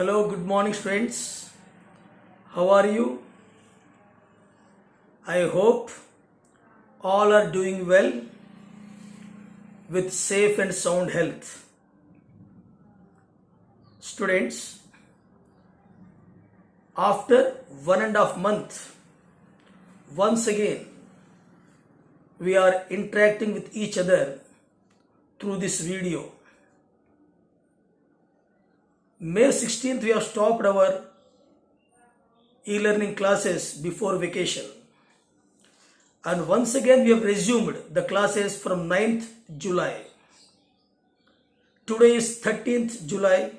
Hello, good morning, friends. How are you? I hope all are doing well with safe and sound health. Students, after 1.5 months, once again we are interacting with each other through this video. May 16th, we have stopped our e-learning classes before vacation. And once again, we have resumed the classes from 9th July. Today is 13th July.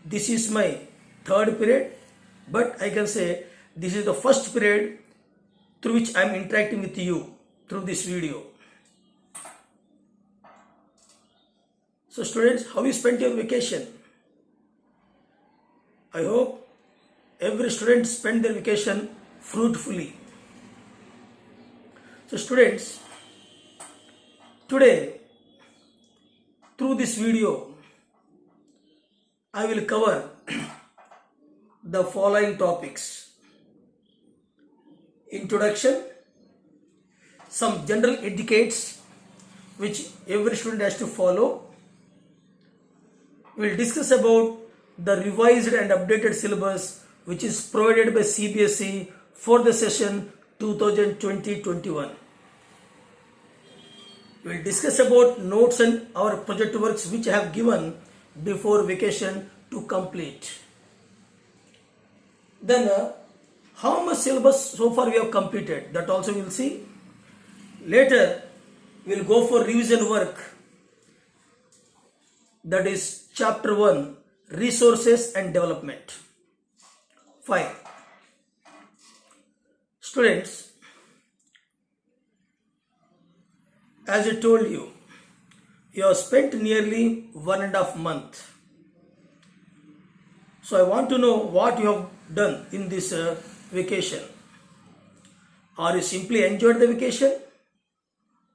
This is my third period, but I can say this is the first period through which I am interacting with you through this video. So students, how you spent your vacation? I hope every student spent their vacation fruitfully. So students, today through this video I will cover the following topics: introduction, some general etiquettes which every student has to follow. We will discuss about the revised and updated syllabus which is provided by CBSE for the session 2020-21. We will discuss about notes and our project works which I have given before vacation to complete. Then how much syllabus so far we have completed, that also we will see. Later we will go for revision work, that is chapter 1, resources and development. Fine. Students, as I told you, you have spent nearly 1.5 months. So I want to know what you have done in this vacation. Are you simply enjoyed the vacation,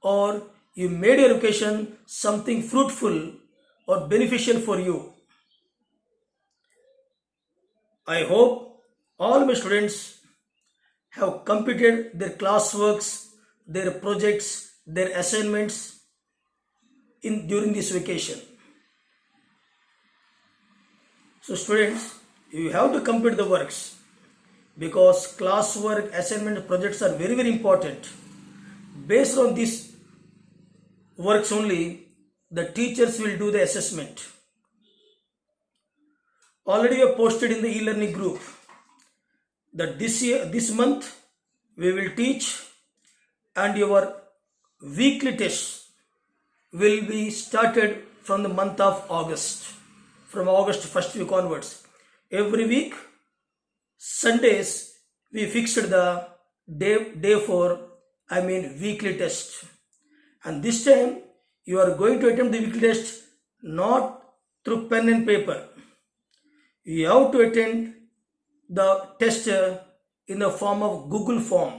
or you made your vacation something fruitful or beneficial for you? I hope all my students have completed their classworks, their projects, their assignments during this vacation. So students, you have to complete the works because classwork, assignment, projects are very, very important. Based on these works only, the teachers will do the assessment. Already we have posted in the e-learning group that this month we will teach, and your weekly tests will be started from the month of August, from August first week onwards. Every week, Sundays, we fixed the day for, weekly test. And this time, you are going to attempt the weekly test not through pen and paper. You have to attend the test in the form of Google form.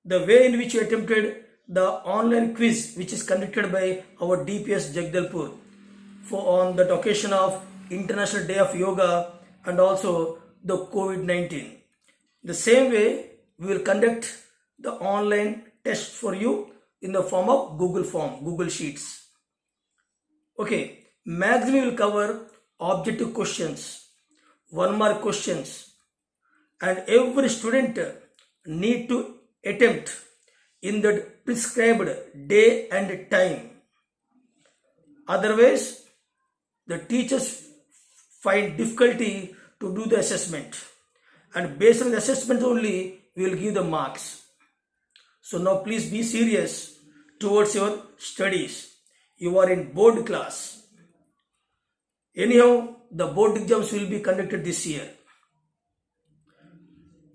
The way in which you attempted the online quiz which is conducted by our DPS Jagdalpur on the occasion of International Day of Yoga and also the COVID-19. The same way we will conduct the online test for you in the form of Google form, Google Sheets. Okay, maximum will cover objective questions, 1 mark questions, and every student need to attempt in the prescribed day and time. Otherwise, the teachers find difficulty to do the assessment, and based on the assessment only we will give the marks. So now please be serious towards your studies. You are in board class. Anyhow, the board exams will be conducted this year.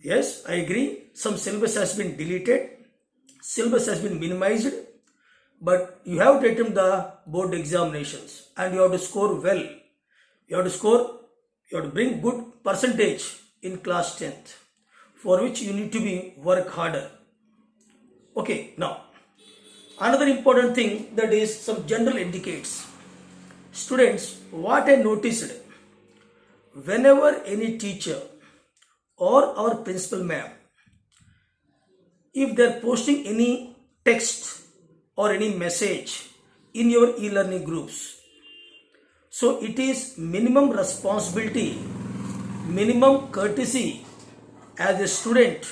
Yes, I agree. Some syllabus has been deleted, syllabus has been minimized, but you have to attempt the board examinations and you have to score well. You have to bring good percentage in class 10th, for which you need to work harder. Okay, now another important thing, that is some general etiquettes. Students, what I noticed, whenever any teacher or our principal ma'am, if they are posting any text or any message in your e-learning groups, so it is minimum responsibility, minimum courtesy as a student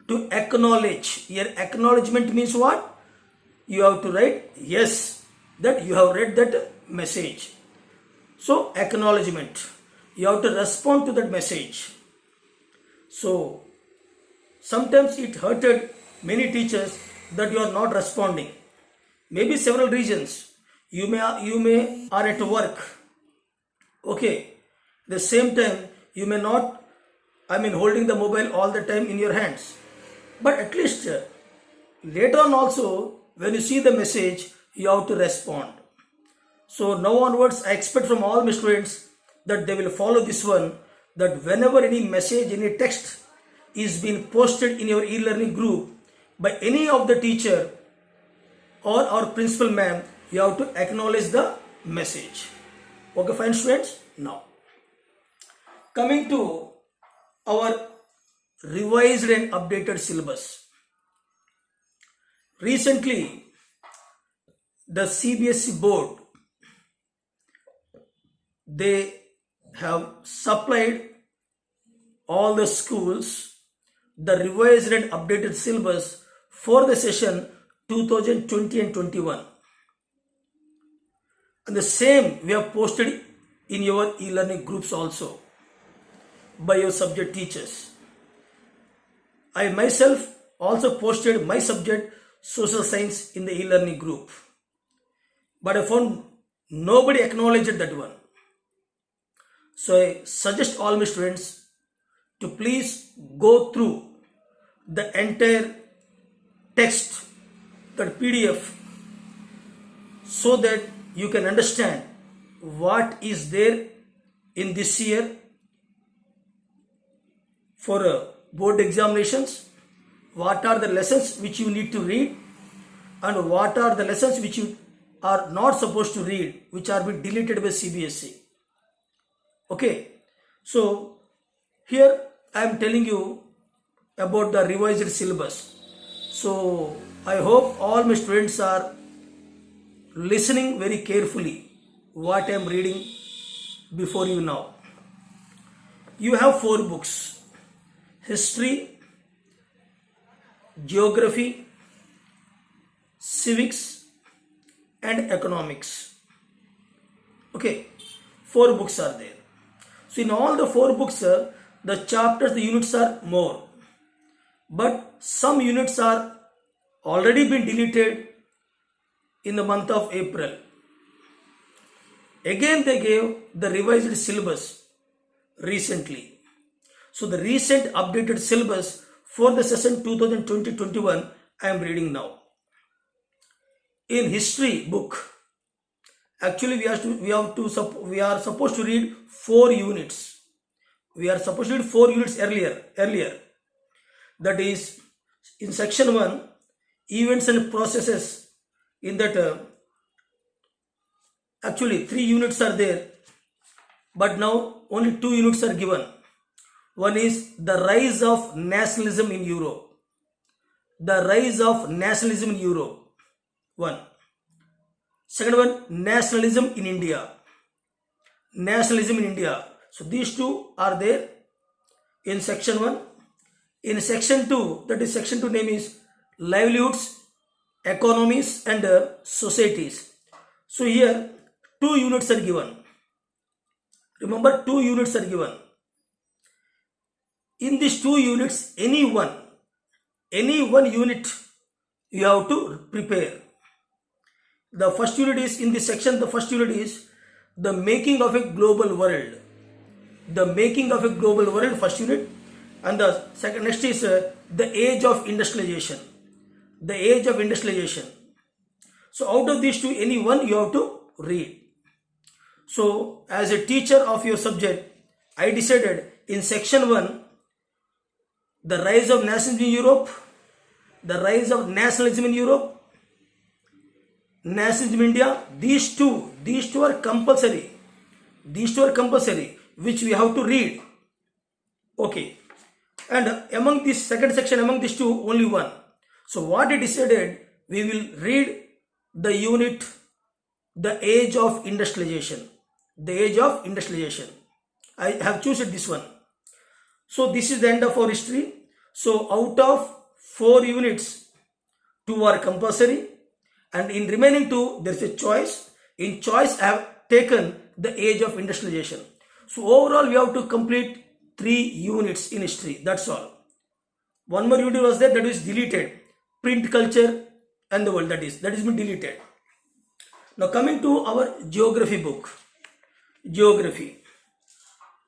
to acknowledge. Here acknowledgement means what? You have to write yes that you have read that message. So acknowledgement, you have to respond to that message. So sometimes it hurted many teachers that you are not responding. Maybe several reasons. You may are at work. Okay. The same time you may not, holding the mobile all the time in your hands. But at least later on also, when you see the message, you have to respond. So now onwards, I expect from all my students that they will follow this one, that whenever any message, any text is being posted in your e-learning group by any of the teacher or our principal ma'am, you have to acknowledge the message. Okay, fine students. Now, coming to our revised and updated syllabus. Recently, the CBSE board, they have supplied all the schools the revised and updated syllabus for the session 2020 and 21. And the same we have posted in your e-learning groups also by your subject teachers. I myself also posted my subject social science in the e-learning group. But I found nobody acknowledged that one. So I suggest all my students to please go through the entire text, that PDF, so that you can understand what is there in this year for board examinations, what are the lessons which you need to read, and what are the lessons which you are not supposed to read, which are being deleted by CBSE. Okay, so here I am telling you about the revised syllabus. So I hope all my students are listening very carefully what I am reading before you now. You have 4 books: history, geography, civics, and economics. Okay, 4 books are there. So in all the 4 books, the chapters, the units are more, but some units are already been deleted in the month of April. Again they gave the revised syllabus recently. So the recent updated syllabus for the session 2020-21 I am reading now. In history book, actually we are supposed to read 4 units. We are supposed to read 4 units earlier. That is, in section 1, events and processes. In that, actually 3 units are there, but now only 2 units are given. One is the rise of nationalism in Europe. The rise of nationalism in Europe. 1. Second one, nationalism in India. Nationalism in India. So these 2 are there in section 1. In section 2, that is section 2 name is livelihoods, economies and societies. So here 2 units are given. Remember, 2 units are given. In these 2 units, any one unit you have to prepare. The first unit is in this section. The first unit is the making of a global world. The making of a global world, first unit. And the second, next is the age of industrialization. The age of industrialization. So out of these 2, any one you have to read. So as a teacher of your subject, I decided in section 1, the rise of nationalism in Europe, the rise of nationalism in Europe, nationalism in India, these two are compulsory. These 2 are compulsory. which we have to read. Okay. And among this second section, among these two, only one. So what we decided, we will read the unit, the age of industrialization. The age of industrialization. I have chosen this one. So this is the end of our history. So out of 4 units, 2 are compulsory, and in remaining 2 there is a choice. In choice I have taken the age of industrialization. So overall we have to complete 3 units in history. That's all. One more unit was there, that is deleted. Print culture and the world, that is been deleted. Now coming to our geography book. Geography.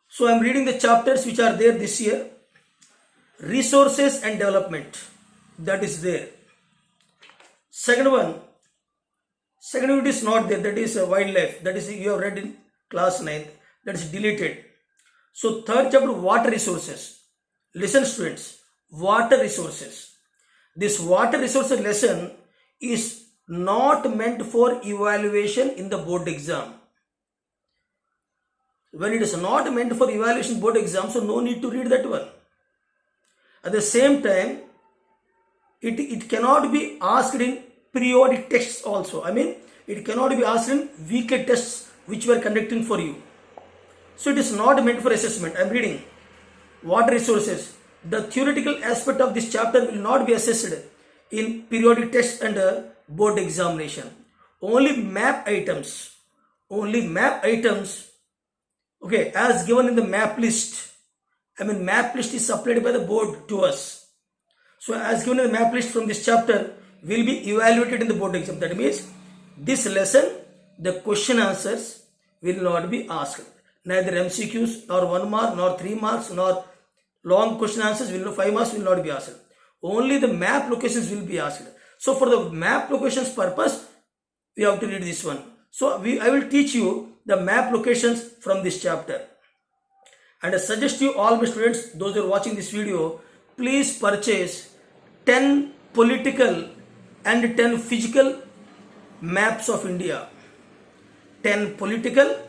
So I am reading the chapters which are there this year. Resources and development, that is there. Second unit is not there, that is wildlife, that is you have read in class 9th, that is deleted. So third chapter, water resources. Listen students, water resources. This water resources lesson is not meant for evaluation in the board exam. When it is not meant for evaluation board exam, so no need to read that one. At the same time, it cannot be asked in periodic tests also. I mean, it cannot be asked in weekly tests which we are conducting for you. So it is not meant for assessment. I am reading water resources. The theoretical aspect of this chapter will not be assessed in periodic tests and board examination. Only map items. Okay, as given in the map list. I mean, map list is supplied by the board to us. So as given in the map list from this chapter will be evaluated in the board exam. That means this lesson, the question answers will not be asked. Neither MCQs nor 1 mark nor 3 marks nor long question answers, 5 marks will not be asked. Only the map locations will be asked. So for the map locations purpose, we have to read this one. So I will teach you the map locations from this chapter. And I suggest you all my students, those who are watching this video, please purchase 10 political and 10 physical maps of India. 10 political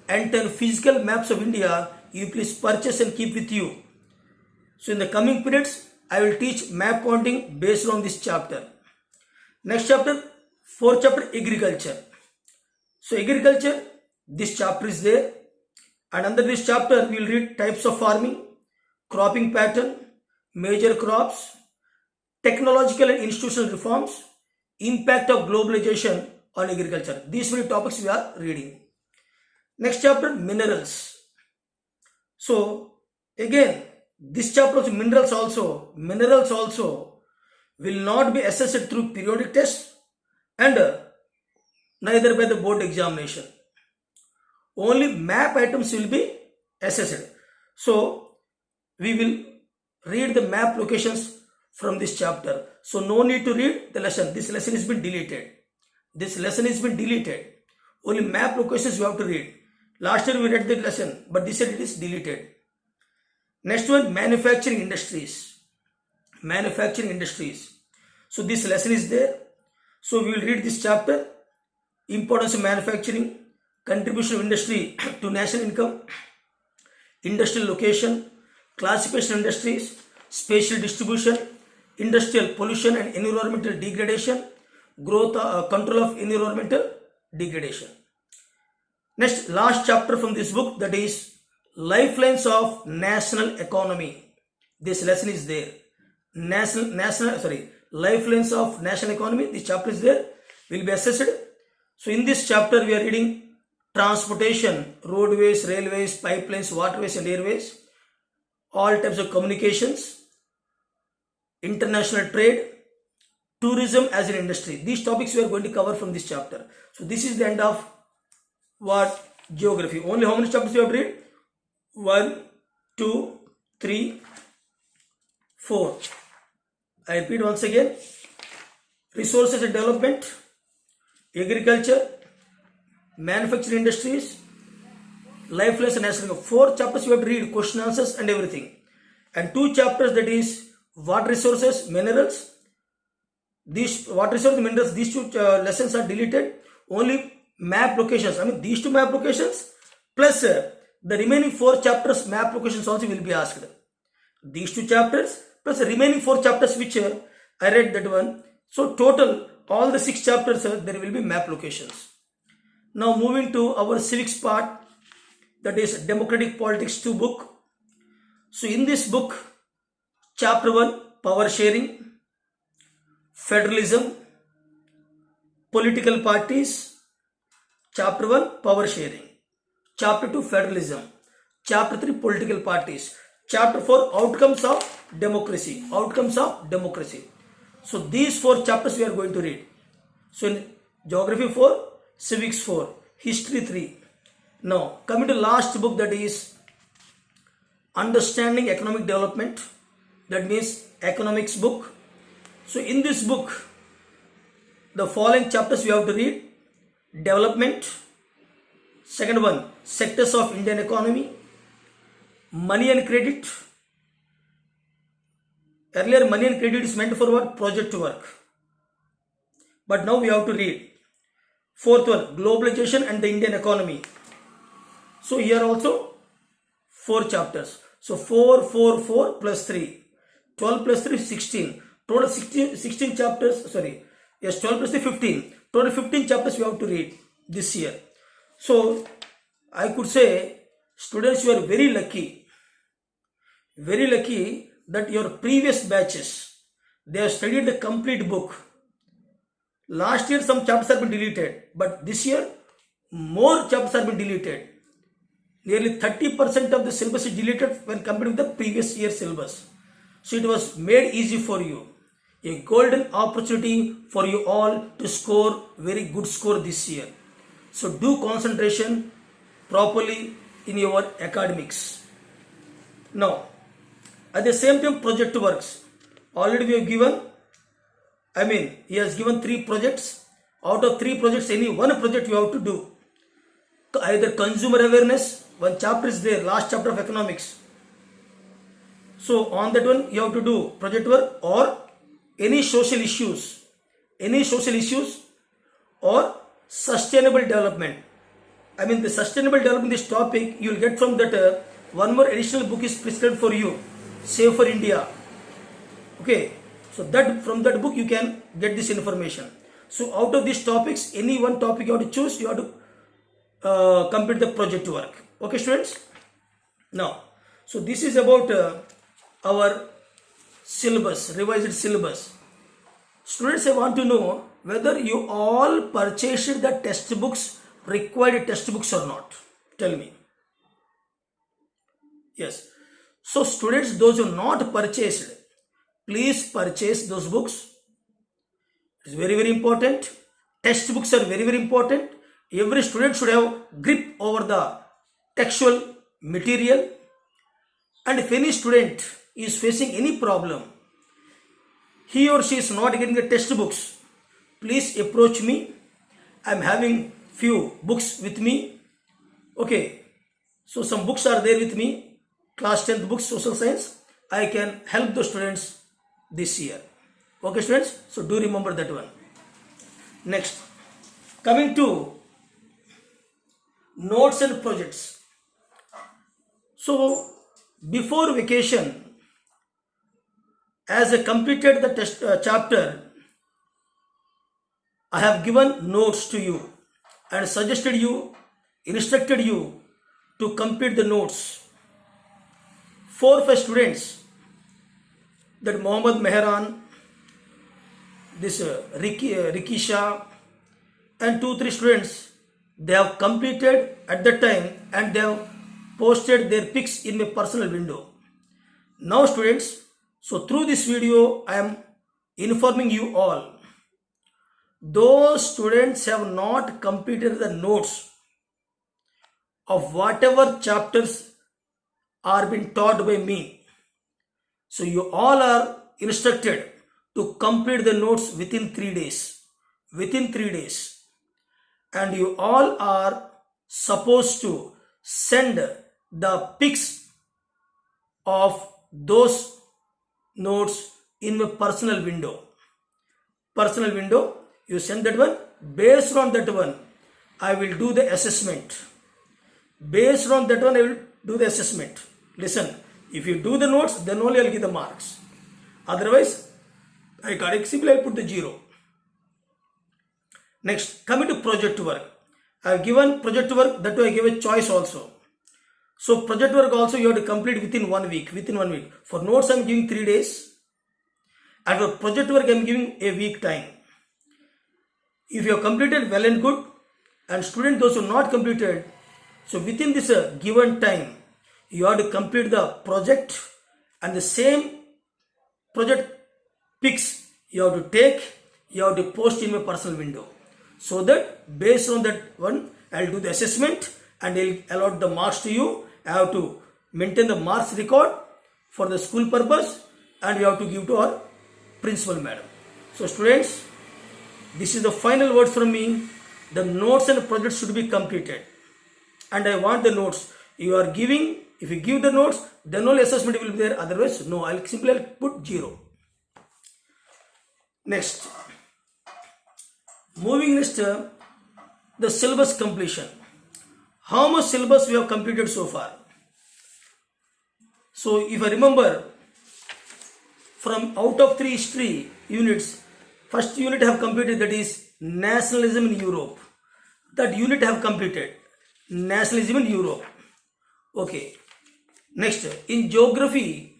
and 10 physical maps of India, you please purchase and keep with you. So in the coming periods, I will teach map pointing based on this chapter. Next chapter, 4th chapter, agriculture. So agriculture, this chapter is there. And under this chapter, we will read types of farming, cropping pattern, major crops, technological and institutional reforms, impact of globalization on agriculture. These many topics we are reading. Next chapter, minerals. So again, this chapter of minerals also will not be assessed through periodic tests and neither by the board examination. Only map items will be assessed. So we will read the map locations from this chapter. So no need to read the lesson. This lesson has been deleted. Only map locations you have to read. Last year we read the lesson, but this year it is deleted. Next one, manufacturing industries. So this lesson is there. So we will read this chapter. Importance of manufacturing, contribution of industry to national income, industrial location, classification of industries, spatial distribution, industrial pollution and environmental degradation, growth, control of environmental degradation. Next, last chapter from this book, that is lifelines of national economy. This lesson is there. Lifelines of national economy. This chapter is there. Will be assessed. So in this chapter, we are reading transportation, roadways, railways, pipelines, waterways and airways, all types of communications, international trade, tourism as an industry. These topics we are going to cover from this chapter. So this is the end of what? Geography. Only how many chapters you have to read? 1, 2, 3, 4. I repeat once again. Resources and development, agriculture, manufacturing industries, lifelines and national income. 4 chapters you have to read, question answers and everything. And 2 chapters, that is water resources, minerals. These water resources, minerals, these 2 lessons are deleted. Only map locations, I mean these 2 map locations plus the remaining 4 chapters map locations also will be asked. These 2 chapters plus the remaining 4 chapters which I read that one. So total all the 6 chapters there will be map locations. Now moving to our civics part, that is Democratic Politics 2 book. So in this book, chapter 1 power sharing, federalism, political parties. Chapter 1 power sharing, chapter 2 federalism, chapter 3 political parties, chapter 4 outcomes of democracy, So these 4 chapters we are going to read. So in geography 4, civics 4, history 3. Now coming to last book, that is understanding economic development, that means economics book. So in this book, the following chapters we have to read: development, second one sectors of Indian economy, money and credit. Earlier money and credit is meant for what? Project work. But now we have to read fourth one, globalization and the Indian economy. So here also 4 chapters. So 4 plus 3, 12 plus 3 16. Total 16 chapters, 12 plus 3 15. Total 15 chapters we have to read this year. So I could say, students, you are very lucky that your previous batches, they have studied the complete book. Last year some chapters have been deleted, but this year more chapters have been deleted. Nearly 30% of the syllabus is deleted when compared with the previous year syllabus. So it was made easy for you. A golden opportunity for you all to score very good score this year. So do concentration properly in your academics. Now, at the same time, project works. Already we have given, he has given 3 projects. Out of 3 projects, any one project you have to do. Either consumer awareness, one chapter is there, last chapter of economics. So on that one, you have to do project work, or any social issues or sustainable development. The sustainable development, this topic you will get from that one more additional book is prescribed for you, Save for India. Okay, so that from that book you can get this information. So out of these topics, any one topic you have to choose, you have to complete the project work. Okay, students. Now, so this is about our syllabus, revised syllabus. Students, I want to know whether you all purchased the textbooks, required textbooks or not. Tell me. Yes. So students, those who not purchased, please purchase those books. It's very, very important. Textbooks are very, very important. Every student should have grip over the textual material. And if any student is facing any problem, he or she is not getting the textbooks, please approach me. I am having few books with me. Okay, so some books are there with me, class 10th books, social science. I can help the students this year. Okay, students, so do remember that one. Next, coming to notes and projects. So before vacation, as I completed the test chapter, I have given notes to you and instructed you to complete the notes. 4 5 students, that Mohammad Mehran, this Ricky Shah, and 2 3 students, they have completed at that time and they have posted their pics in my personal window. Now students, so through this video I am informing you all, those students have not completed the notes of whatever chapters are being taught by me. So you all are instructed to complete the notes within 3 days. And you all are supposed to send the pics of those notes in my personal window. You send that one. Based on that one, I will do the assessment. Based on that one, I will do the assessment. Listen, if you do the notes, then only I will give the marks. Otherwise, I can't. Simply I will put the 0. Next, coming to project work. I have given project work, that too I give a choice also. So project work also you have to complete within 1 week. For notes I am giving 3 days. And for project work I am giving a week time. If you have completed, well and good. And student those who not completed, so within this given time, you have to complete the project, and the same project pics you have to take, you have to post in my personal window. So that based on that one, I will do the assessment and I will allot the marks to you. I have to maintain the marks record for the school purpose, and we have to give to our principal madam. So students, this is the final words from me. The notes and projects should be completed. And I want the notes. You are giving, if you give the notes, then only assessment will be there. Otherwise, no, I'll simply put 0. Next. Moving next, the syllabus completion. How much syllabus we have completed so far? So if I remember, from out of 3 history units, first unit I have completed, that is nationalism in Europe. That unit I have completed, nationalism in Europe. Okay. Next, in geography,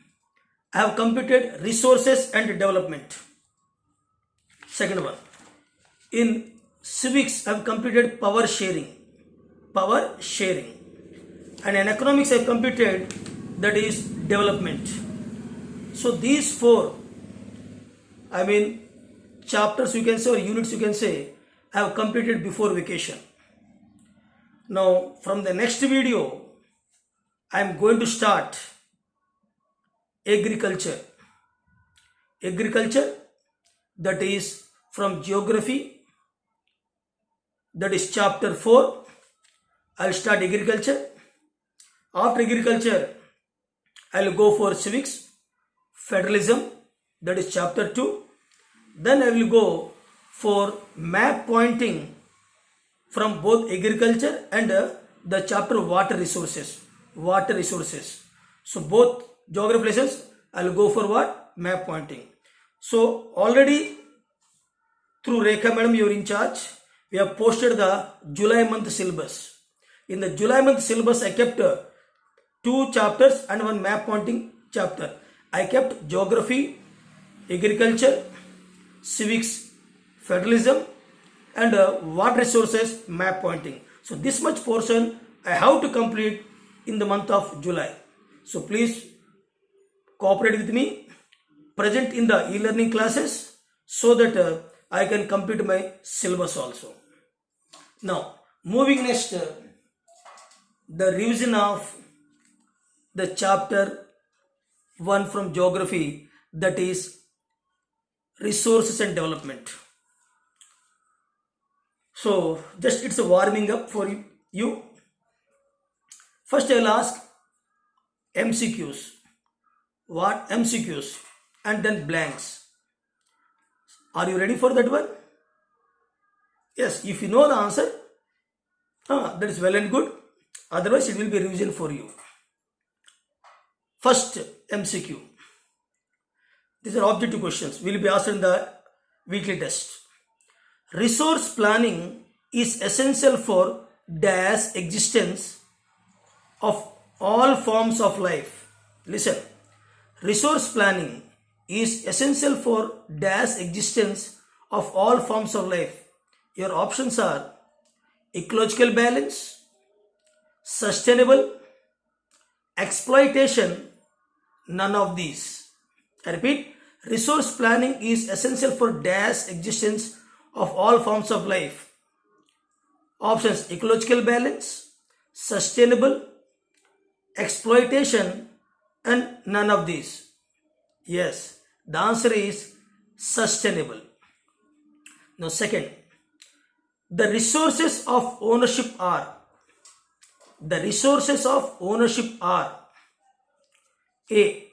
I have completed resources and development. Second one. In civics, I have completed power sharing. And in economics, I have completed, that is development. So these 4, chapters you can say, or units you can say, I have completed before vacation. Now from the next video, I am going to start agriculture, that is from geography, that is chapter 4. I will start agriculture. After agriculture, I will go for civics, federalism, that is chapter 2. Then I will go for map pointing from both agriculture and the chapter water resources. So both geography lessons, I will go for what? Map pointing. So already through Rekha madam, you are in charge. We have posted the July month syllabus. In the July month syllabus, I kept 2 chapters and 1 map pointing chapter. I kept geography, agriculture, civics, federalism, and water resources map pointing. So this much portion I have to complete in the month of July. So please cooperate with me, present in the e-learning classes, so that I can complete my syllabus also. Now moving next, the revision of the chapter 1 from geography, that is resources and development. So just it's a warming up for you. First I will ask MCQs. What MCQs? And then blanks. Are you ready for that one? Yes, if you know the answer, that is well and good. Otherwise it will be revision for you. First MCQ. These are objective questions. Will be asked in the weekly test. Resource planning is essential for dash existence of all forms of life. Listen. Resource planning is essential for dash existence of all forms of life. Your options are ecological balance, sustainable, exploitation, none of these. I repeat, resource planning is essential for dash existence of all forms of life. Options: ecological balance, sustainable, exploitation, and none of these. Yes, the answer is sustainable. Now second, the resources of ownership are A.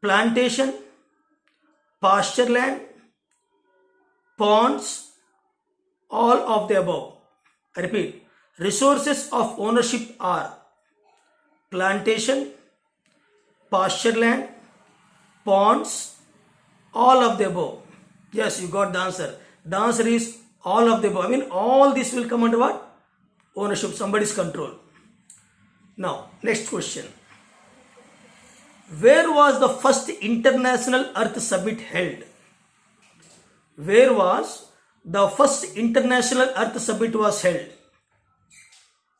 Plantation, pasture land, ponds, all of the above. I repeat, resources of ownership are plantation, pasture land, ponds, all of the above. Yes, you got the answer. The answer is all of the above. I mean, all this will come under what? Ownership, somebody's control. Now, next question. Where was the first International Earth Summit held? Where was the first International Earth Summit was held?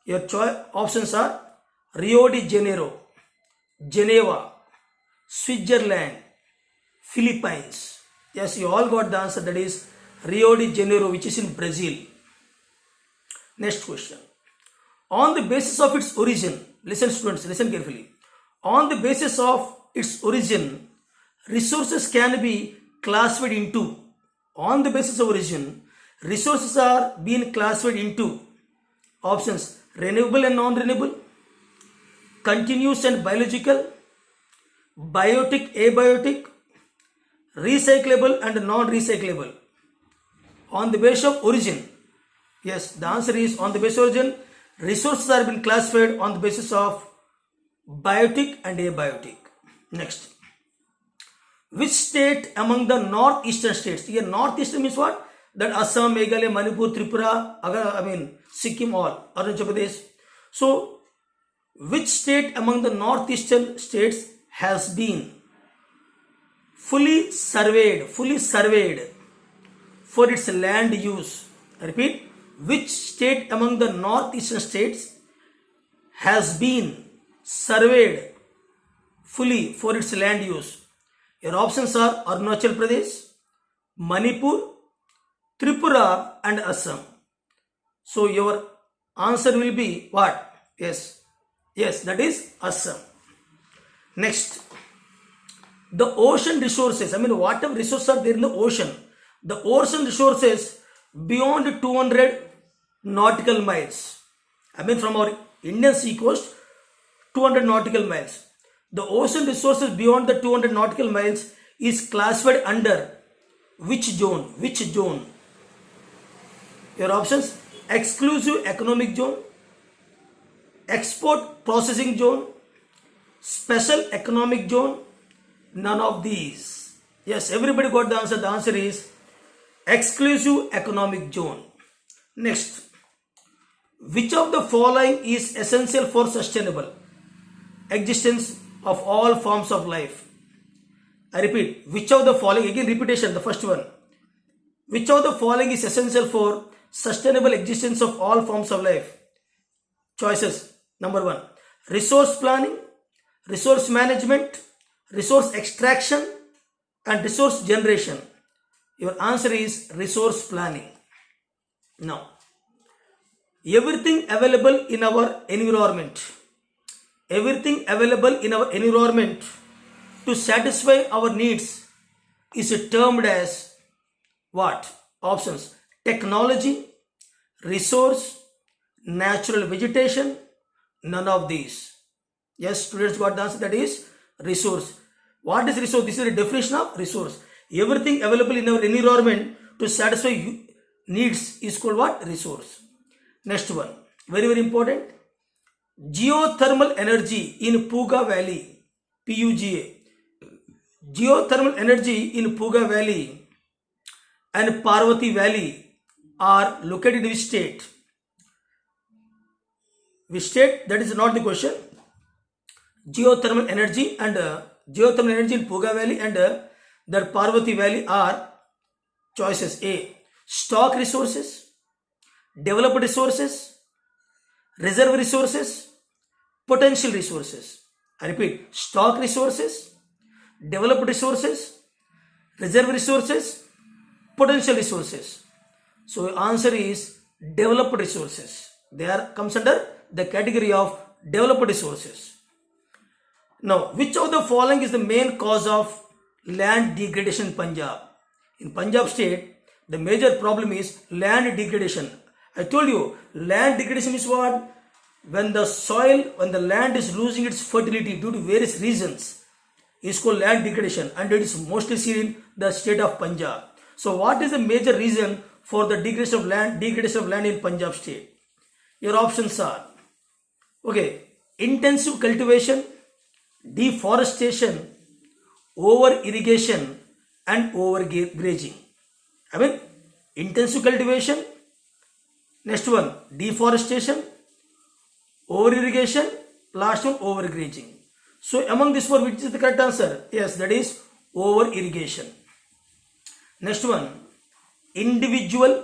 Your options are Rio de Janeiro, Geneva, Switzerland, Philippines. Yes, you all got the answer. That is Rio de Janeiro, which is in Brazil. Next question. On the basis of its origin, listen students, listen carefully. On the basis of its origin, resources can be classified into. On the basis of origin, resources are being classified into options: renewable and non-renewable, continuous and biological, biotic, abiotic, recyclable and non-recyclable. On the basis of origin, yes, the answer is on the basis of origin, resources are being classified on the basis of biotic and abiotic. Next. Which state among the northeastern states? Here northeastern means what? That Assam, Meghalaya, Manipur, Tripura, Sikkim, all, Arunachal Pradesh. So, which state among the northeastern states has been fully surveyed for its land use? I repeat, which state among the northeastern states has been surveyed fully for its land use? Your options are Arunachal Pradesh, Manipur, Tripura and Assam. So your answer will be what? Yes, that is Assam. Next, the ocean resources, whatever resources are there in the ocean, the ocean resources beyond 200 nautical miles. From our Indian sea coast, 200 nautical miles. The ocean resources beyond the 200 nautical miles is classified under which zone? Which zone? Your options: exclusive economic zone, export processing zone, special economic zone, none of these. Yes, everybody got the answer. The answer is exclusive economic zone. Next, which of the following is essential for sustainable existence of all forms of life? I repeat, which of the following, again repetition, the first one. Which of the following is essential for sustainable existence of all forms of life? Choices. Number 1, resource planning, resource management, resource extraction and resource generation. Your answer is resource planning. Now, everything available in our environment, to satisfy our needs is termed as what? Options: technology, resource, natural vegetation, none of these. Yes, students got the answer. That is resource. What is resource? This is a definition of resource. Everything available in our environment to satisfy needs is called what? Resource. Next one, very very important. Geothermal energy in Puga Valley, PUGA. Geothermal energy in Puga Valley and Parvati Valley are located in which state? Which state? That is not the question. Geothermal energy in Puga Valley and that Parvati Valley are choices: A, stock resources, developed resources, reserve resources, potential resources. I repeat, stock resources, developed resources, reserve resources, potential resources. So answer is developed resources. They comes under the category of developed resources. Now, which of the following is the main cause of land degradation in Punjab? In Punjab state, the major problem is land degradation. I told you, land degradation is what? When the land is losing its fertility due to various reasons, is called land degradation, and it is mostly seen in the state of Punjab. So what is the major reason for the degradation of land in Punjab state? Your options are, okay, intensive cultivation, deforestation, over irrigation, and over grazing. I mean, intensive cultivation, next one deforestation, over irrigation, last one over grazing. So among this four, which is the correct answer? Yes, that is over irrigation. Next one, individual,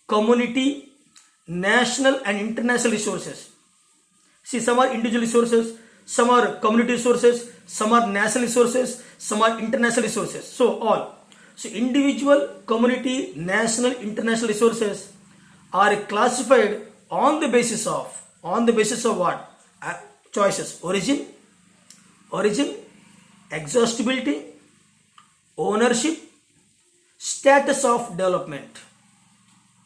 community, national and international resources. See, some are individual resources, some are community resources, some are national resources, some are international resources. So all. So individual, community, national, international resources are classified on the basis of what? Choices: origin, exhaustibility, ownership, status of development.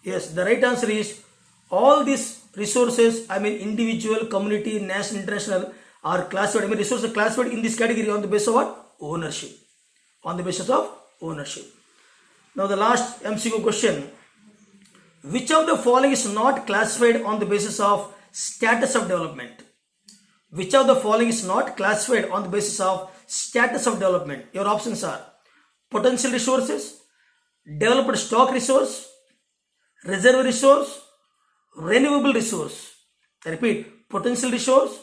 Yes, the right answer is all these resources, I mean individual, community, national, international, are classified, I mean resources are classified in this category on the basis of what? Ownership. On the basis of ownership. Now the last MCQ question. Which of the following is not classified on the basis of status of development? Which of the following is not classified on the basis of status of development? Your options are potential resources, developed stock resource, reserve resource, renewable resource. I repeat, potential resource,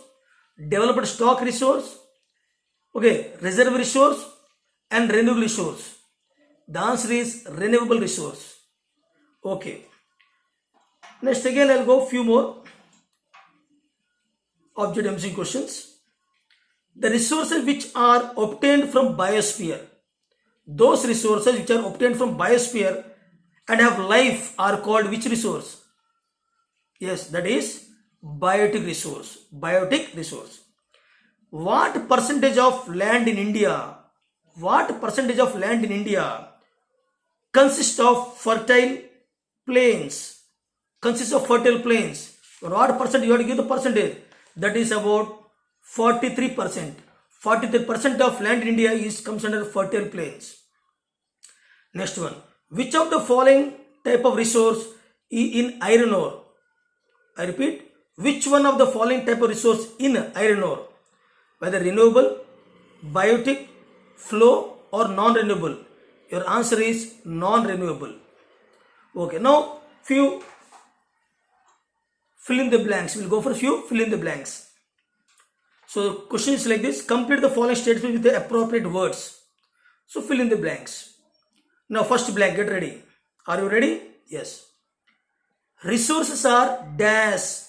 developed stock resource, okay, reserve resource, and renewable resource. The answer is renewable resource. Okay. Next again I'll go few more object MCQ questions. The resources which are obtained from biosphere, those resources which are obtained from biosphere and have life are called which resource? Yes, that is biotic resource. Biotic resource. What percentage of land in India? What percentage of land in India consists of fertile plains? Consists of fertile plains. What percent? You have to give the percentage. That is about 43%. 43% of land in India comes under fertile plains. Next one. Which of the following type of resource in iron ore? I repeat, which one of the following type of resource in iron ore? Whether renewable, biotic, flow, or non-renewable? Your answer is non-renewable. Okay, now few fill in the blanks. We'll go for a few fill in the blanks. So the question is like this: complete the following statements with the appropriate words. So fill in the blanks. Now first blank, get ready. Are you ready? Yes. Resources are dash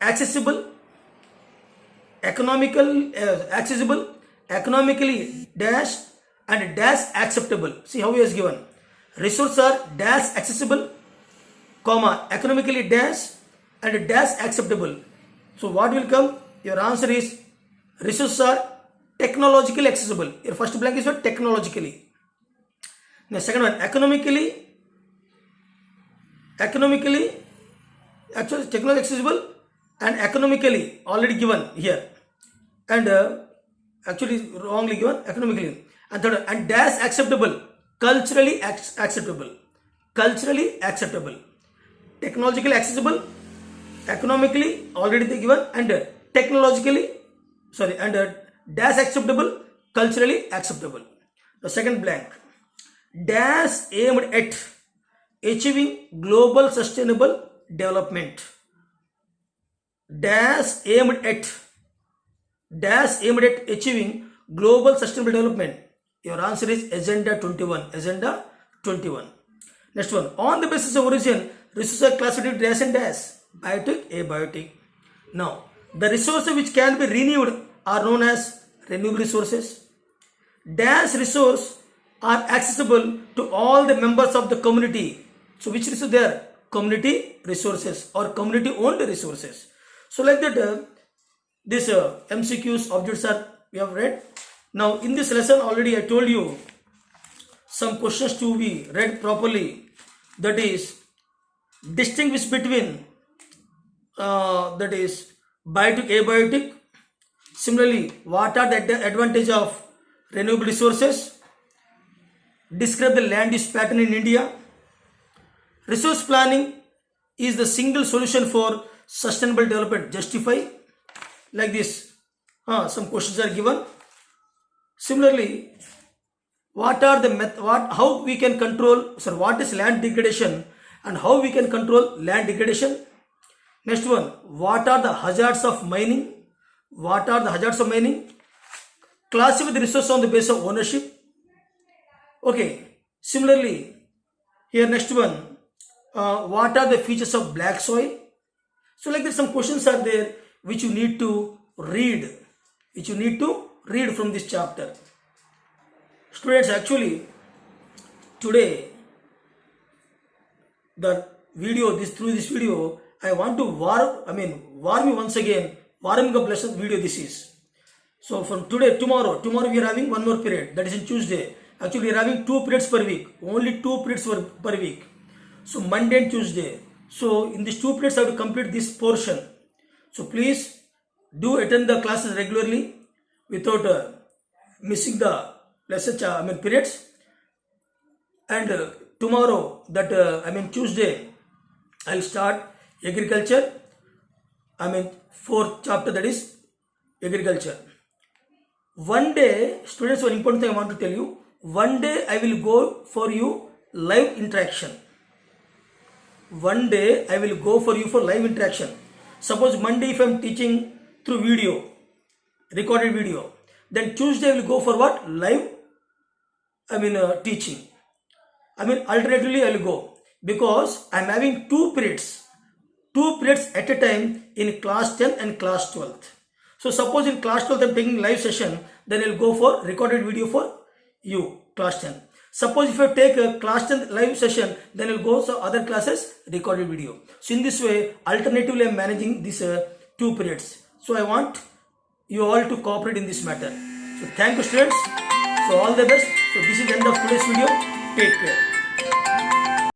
accessible, accessible, economically dash, and dash acceptable. See how he has given. Resources are dash accessible, comma, economically dash, and dash acceptable. So what will come? Your answer is resources are technologically accessible. Your first blank is what? Technologically. The second one, economically, actually technologically accessible and economically already given here, and actually wrongly given economically. And third one, and dash acceptable, culturally acceptable, culturally acceptable, technologically accessible, economically already given, and technologically and dash acceptable, culturally acceptable. The second blank, dash aimed at achieving global sustainable development, dash aimed at achieving global sustainable development. Your answer is agenda 21. Agenda 21. Next one, on the basis of origin, resources are classified dash and dash. Biotic, abiotic. Now, the resources which can be renewed are known as renewable resources. Dash resource are accessible to all the members of the community. So, which resources they are? Community resources or community owned resources. So, like that, this MCQs objects are we have read. Now, in this lesson already I told you some questions to be read properly. That is, distinguish between that is biotic, abiotic. Similarly, what are the advantage of renewable resources? Describe the land use pattern in India. Resource planning is the single solution for sustainable development justify? Like this, some questions are given. Similarly, what are the how we can control, sir, what is land degradation and how we can control land degradation? Next one, what are the hazards of mining? What are the hazards of mining? Classify the resource on the basis of ownership. Okay, similarly, here next one, what are the features of black soil? So like that, some questions are there which you need to read, from this chapter. Students, actually today the video, through this video, I want to warm you once again, warming up lesson video this is. So from today, tomorrow we are having one more period, that is in Tuesday. Actually we are having 2 periods per week, only 2 periods per week. So Monday and Tuesday. So in these 2 periods I have to complete this portion. So please do attend the classes regularly without missing the lesson periods. And tomorrow, Tuesday, I'll start agriculture. 4th chapter, that is agriculture. One day, students, one important thing I want to tell you. One day I will go for you live interaction. One day I will go for you for live interaction. Suppose Monday if I am teaching through video, recorded video, then Tuesday I will go for what? Live teaching. Alternatively I will go, because I am having 2 periods at a time in class 10 and class 12th. So suppose in class 12th I am taking live session, then I will go for recorded video for you, class 10. Suppose if I take a class 10 live session, then I will go to other classes recorded video. So in this way, alternatively I am managing these 2 periods. So I want you all to cooperate in this matter. So thank you, students. So all the best. So this is the end of today's video. Take care.